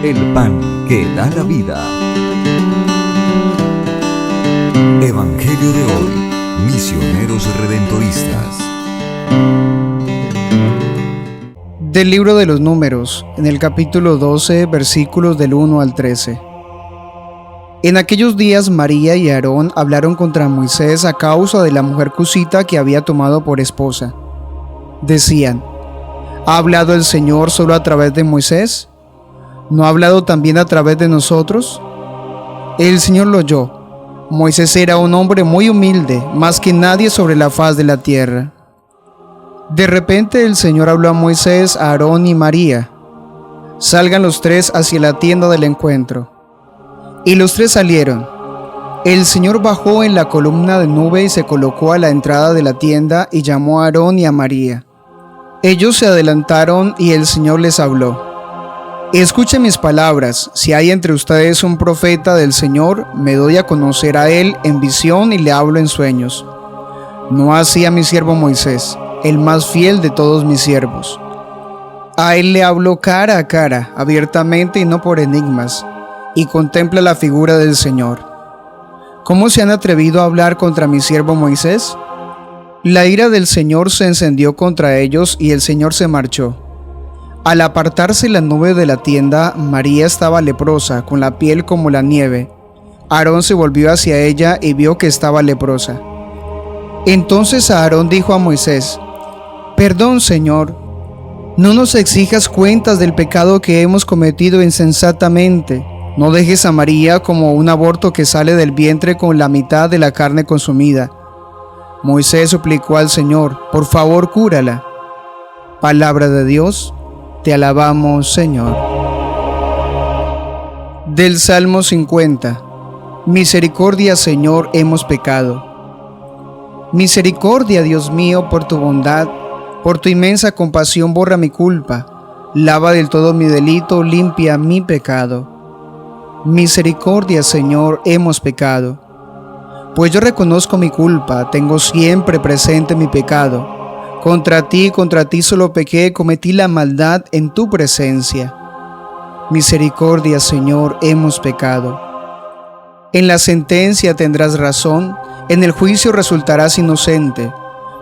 el pan que da la vida. Evangelio de hoy, misioneros redentoristas. Del libro de los Números, en el capítulo 12, versículos del 1 al 13. En aquellos días María y Aarón hablaron contra Moisés a causa de la mujer cusita que había tomado por esposa. Decían: ¿ha hablado el Señor solo a través de Moisés? ¿No ha hablado también a través de nosotros? El Señor lo oyó. Moisés era un hombre muy humilde, más que nadie sobre la faz de la tierra. De repente el Señor habló a Moisés, a Aarón y María: salgan los tres hacia la tienda del encuentro. Y los tres salieron. El Señor bajó en la columna de nube y se colocó a la entrada de la tienda y llamó a Aarón y a María. Ellos se adelantaron y el Señor les habló: escuchen mis palabras, si hay entre ustedes un profeta del Señor, me doy a conocer a él en visión y le hablo en sueños. No así a mi siervo Moisés, el más fiel de todos mis siervos. A él le hablo cara a cara, abiertamente y no por enigmas, y contempla la figura del Señor. ¿Cómo se han atrevido a hablar contra mi siervo Moisés? La ira del Señor se encendió contra ellos y el Señor se marchó. Al apartarse la nube de la tienda, María estaba leprosa, con la piel como la nieve. Aarón se volvió hacia ella y vio que estaba leprosa. Entonces Aarón dijo a Moisés: perdón, Señor, no nos exijas cuentas del pecado que hemos cometido insensatamente. No dejes a María como un aborto que sale del vientre con la mitad de la carne consumida. Moisés suplicó al Señor: por favor, cúrala. Palabra de Dios, te alabamos, Señor. Del Salmo 50. Misericordia, Señor, hemos pecado. Misericordia, Dios mío, por tu bondad, por tu inmensa compasión borra mi culpa, lava del todo mi delito, limpia mi pecado. Misericordia, Señor, hemos pecado. Pues yo reconozco mi culpa, tengo siempre presente mi pecado. Contra ti solo pequé, cometí la maldad en tu presencia. Misericordia, Señor, hemos pecado. En la sentencia tendrás razón, en el juicio resultarás inocente.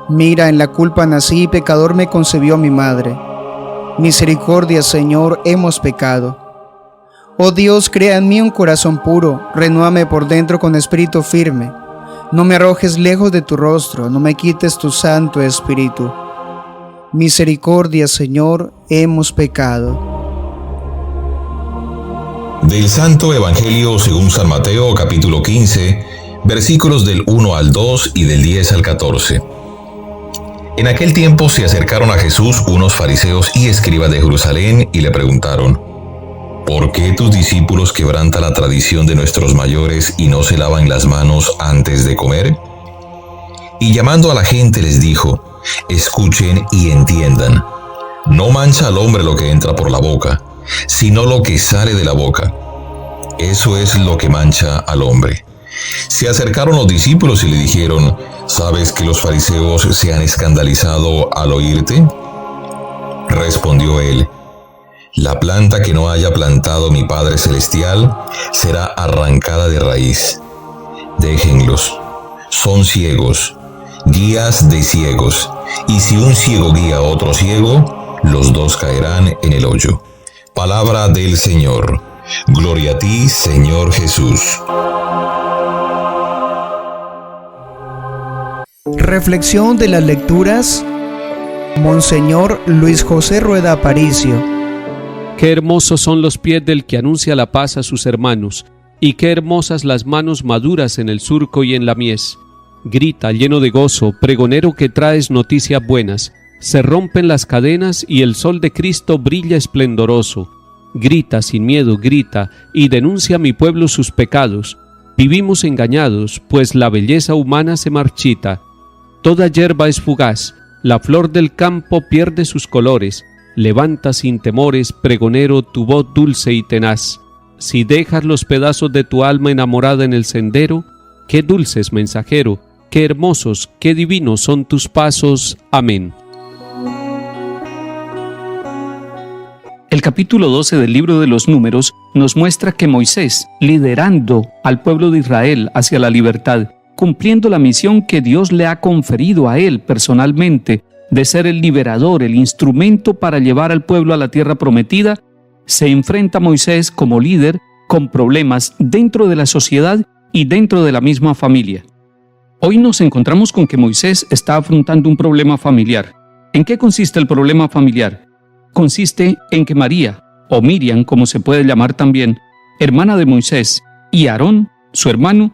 Mira, en la culpa nací, pecador me concebió mi madre. Misericordia, Señor, hemos pecado. Oh Dios, crea en mí un corazón puro, renúvame por dentro con espíritu firme. No me arrojes lejos de tu rostro, no me quites tu santo espíritu. Misericordia, Señor, hemos pecado. Del Santo Evangelio según San Mateo, capítulo 15, versículos del 1 al 2 y del 10 al 14. En aquel tiempo se acercaron a Jesús unos fariseos y escribas de Jerusalén y le preguntaron: ¿por qué tus discípulos quebrantan la tradición de nuestros mayores y no se lavan las manos antes de comer? Y llamando a la gente les dijo: escuchen y entiendan. No mancha al hombre lo que entra por la boca, sino lo que sale de la boca. Eso es lo que mancha al hombre. Se acercaron los discípulos y le dijeron: ¿sabes que los fariseos se han escandalizado al oírte? Respondió él: la planta que no haya plantado mi Padre Celestial será arrancada de raíz. Déjenlos, son ciegos, guías de ciegos, y si un ciego guía a otro ciego, los dos caerán en el hoyo. Palabra del Señor. Gloria a ti, Señor Jesús. Reflexión de las lecturas. Monseñor Luis José Rueda Aparicio. Qué hermosos son los pies del que anuncia la paz a sus hermanos, y qué hermosas las manos maduras en el surco y en la mies. Grita lleno de gozo, pregonero que traes noticias buenas. Se rompen las cadenas y el sol de Cristo brilla esplendoroso. Grita sin miedo, grita, y denuncia a mi pueblo sus pecados. Vivimos engañados, pues la belleza humana se marchita. Toda hierba es fugaz, la flor del campo pierde sus colores. Levanta sin temores, pregonero, tu voz dulce y tenaz. Si dejas los pedazos de tu alma enamorada en el sendero, qué dulces, mensajero, qué hermosos, qué divinos son tus pasos. Amén. El capítulo 12 del libro de los Números nos muestra que Moisés, liderando al pueblo de Israel hacia la libertad, cumpliendo la misión que Dios le ha conferido a él personalmente, de ser el liberador, el instrumento para llevar al pueblo a la tierra prometida, se enfrenta a Moisés como líder con problemas dentro de la sociedad y dentro de la misma familia. Hoy nos encontramos con que Moisés está afrontando un problema familiar. ¿En qué consiste el problema familiar? Consiste en que María, o Miriam como se puede llamar también, hermana de Moisés, y Aarón, su hermano,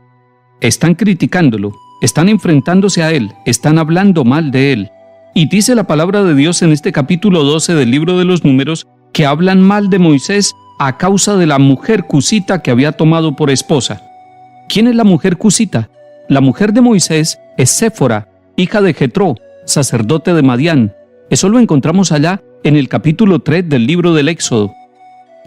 están criticándolo, están enfrentándose a él, están hablando mal de él. Y dice la palabra de Dios en este capítulo 12 del libro de los Números que hablan mal de Moisés a causa de la mujer cusita que había tomado por esposa. ¿Quién es la mujer cusita? La mujer de Moisés es Séfora, hija de Jetró, sacerdote de Madián. Eso lo encontramos allá en el capítulo 3 del libro del Éxodo.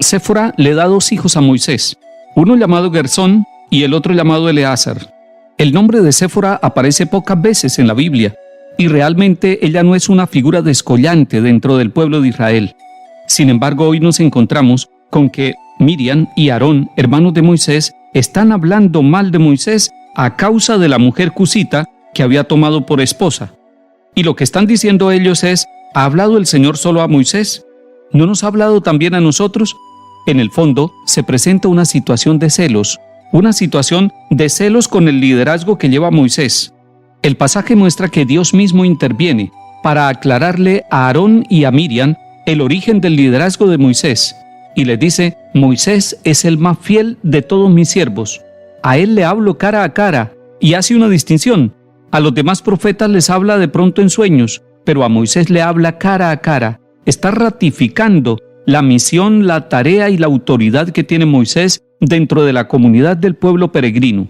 Séfora le da 2 hijos a Moisés, uno llamado Gersón y el otro llamado Eleazar. El nombre de Séfora aparece pocas veces en la Biblia, y realmente ella no es una figura descollante dentro del pueblo de Israel. Sin embargo, hoy nos encontramos con que Miriam y Aarón, hermanos de Moisés, están hablando mal de Moisés a causa de la mujer cusita que había tomado por esposa. Y lo que están diciendo ellos es: ¿ha hablado el Señor solo a Moisés? ¿No nos ha hablado también a nosotros? En el fondo, se presenta una situación de celos con el liderazgo que lleva Moisés. El pasaje muestra que Dios mismo interviene para aclararle a Aarón y a Miriam el origen del liderazgo de Moisés, y les dice: Moisés es el más fiel de todos mis siervos. A él le hablo cara a cara, y hace una distinción. A los demás profetas les habla de pronto en sueños, pero a Moisés le habla cara a cara. Está ratificando la misión, la tarea y la autoridad que tiene Moisés dentro de la comunidad del pueblo peregrino.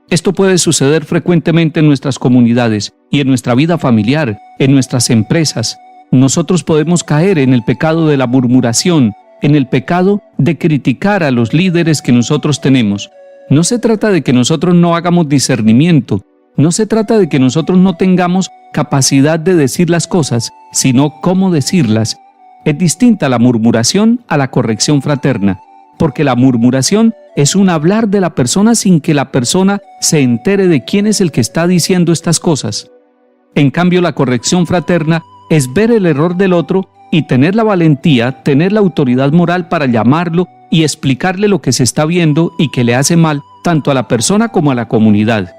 Esto puede suceder frecuentemente en nuestras comunidades y en nuestra vida familiar, en nuestras empresas. Nosotros podemos caer en el pecado de la murmuración, en el pecado de criticar a los líderes que nosotros tenemos. No se trata de que nosotros no hagamos discernimiento, no se trata de que nosotros no tengamos capacidad de decir las cosas, sino cómo decirlas. Es distinta la murmuración a la corrección fraterna, porque la murmuración es un hablar de la persona sin que la persona se entere de quién es el que está diciendo estas cosas. En cambio, la corrección fraterna es ver el error del otro y tener la valentía, tener la autoridad moral para llamarlo y explicarle lo que se está viendo y que le hace mal tanto a la persona como a la comunidad.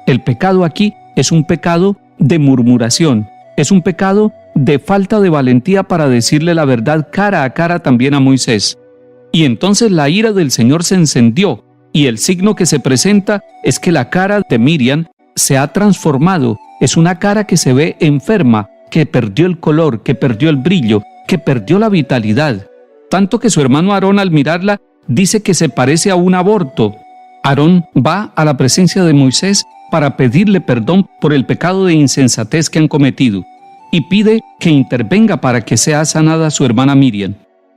El pecado aquí es un pecado de murmuración, es un pecado de falta de valentía para decirle la verdad cara a cara también a Moisés. Y entonces la ira del Señor se encendió, y el signo que se presenta es que la cara de Miriam se ha transformado. Es una cara que se ve enferma, que perdió el color, que perdió el brillo, que perdió la vitalidad. Tanto que su hermano Aarón, al mirarla, dice que se parece a un aborto. Aarón va a la presencia de Moisés para pedirle perdón por el pecado de insensatez que han cometido, y pide que intervenga para que sea sanada su hermana Miriam.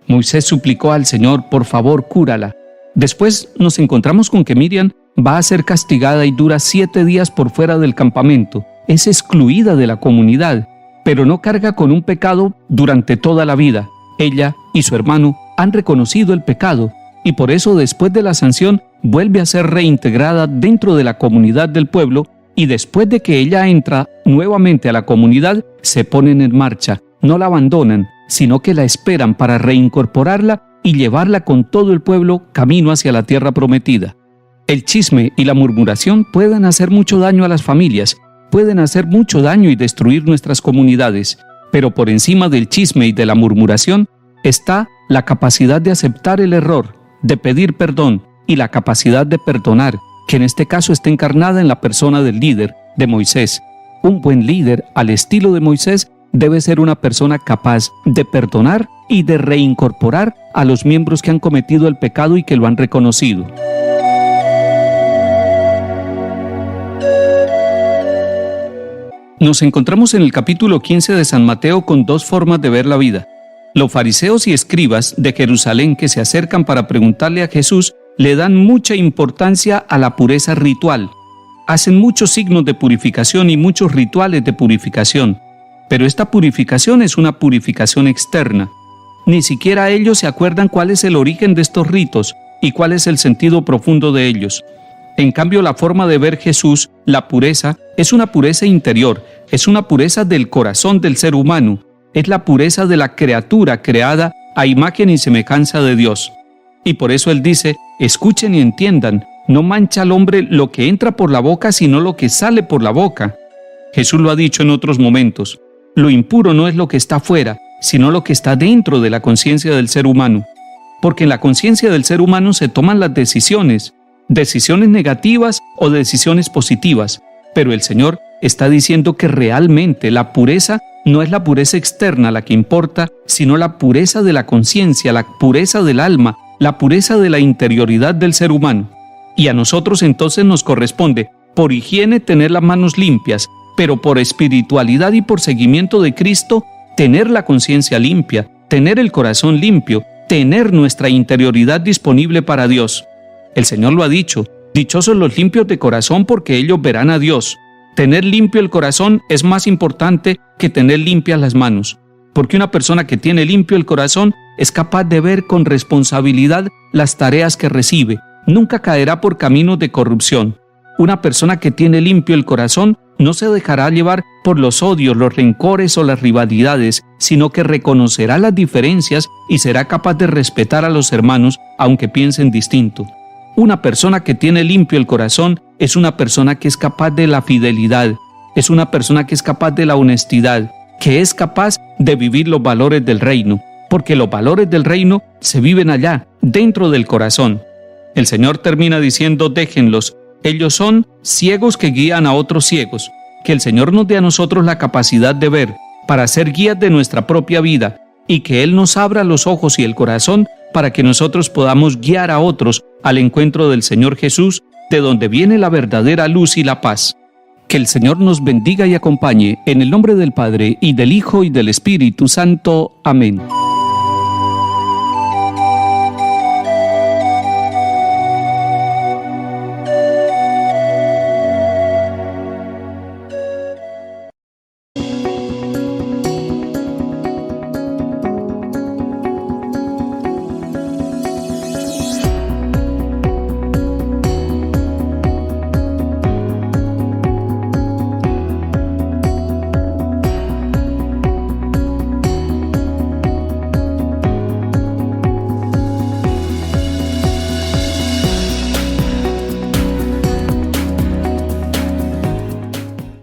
Moisés suplicó al Señor: por favor, cúrala. Después nos encontramos con que Miriam va a ser castigada y dura 7 días por fuera del campamento. Es excluida de la comunidad, pero no carga con un pecado durante toda la vida. Ella y su hermano han reconocido el pecado, y por eso después de la sanción vuelve a ser reintegrada dentro de la comunidad del pueblo, y después de que ella entra nuevamente a la comunidad, se ponen en marcha. No la abandonan, sino que la esperan para reincorporarla y llevarla con todo el pueblo camino hacia la tierra prometida. El chisme y la murmuración pueden hacer mucho daño a las familias, pueden hacer mucho daño y destruir nuestras comunidades, pero por encima del chisme y de la murmuración está la capacidad de aceptar el error, de pedir perdón y la capacidad de perdonar, que en este caso está encarnada en la persona del líder, de Moisés. Un buen líder, al estilo de Moisés, debe ser una persona capaz de perdonar y de reincorporar a los miembros que han cometido el pecado y que lo han reconocido. Nos encontramos en el capítulo 15 de San Mateo con 2 formas de ver la vida. Los fariseos y escribas de Jerusalén que se acercan para preguntarle a Jesús le dan mucha importancia a la pureza ritual. Hacen muchos signos de purificación y muchos rituales de purificación. Pero esta purificación es una purificación externa. ni siquiera ellos se acuerdan cuál es el origen de estos ritos y cuál es el sentido profundo de ellos. En cambio, la forma de ver Jesús, la pureza, es una pureza interior, es una pureza del corazón del ser humano, es la pureza de la criatura creada a imagen y semejanza de Dios. Y por eso Él dice, escuchen y entiendan, no mancha al hombre lo que entra por la boca, sino lo que sale por la boca. Jesús lo ha dicho en otros momentos, lo impuro no es lo que está fuera, sino lo que está dentro de la conciencia del ser humano. Porque en la conciencia del ser humano se toman las decisiones negativas o decisiones positivas, pero el Señor está diciendo que realmente la pureza no es la pureza externa la que importa, sino la pureza de la conciencia, la pureza del alma, la pureza de la interioridad del ser humano. Y a nosotros entonces nos corresponde, por higiene, tener las manos limpias, pero por espiritualidad y por seguimiento de Cristo, tener la conciencia limpia, tener el corazón limpio, tener nuestra interioridad disponible para Dios. El Señor lo ha dicho, dichosos los limpios de corazón porque ellos verán a Dios. Tener limpio el corazón es más importante que tener limpias las manos, porque una persona que tiene limpio el corazón es capaz de ver con responsabilidad las tareas que recibe, nunca caerá por caminos de corrupción. Una persona que tiene limpio el corazón no se dejará llevar por los odios, los rencores o las rivalidades, sino que reconocerá las diferencias y será capaz de respetar a los hermanos aunque piensen distinto. Una persona que tiene limpio el corazón es una persona que es capaz de la fidelidad, es una persona que es capaz de la honestidad, que es capaz de vivir los valores del reino, porque los valores del reino se viven allá, dentro del corazón. El Señor termina diciendo, déjenlos, ellos son ciegos que guían a otros ciegos. Que el Señor nos dé a nosotros la capacidad de ver, para ser guías de nuestra propia vida, y que Él nos abra los ojos y el corazón para que nosotros podamos guiar a otros al encuentro del Señor Jesús, de donde viene la verdadera luz y la paz. Que el Señor nos bendiga y acompañe, en el nombre del Padre, y del Hijo, y del Espíritu Santo. Amén.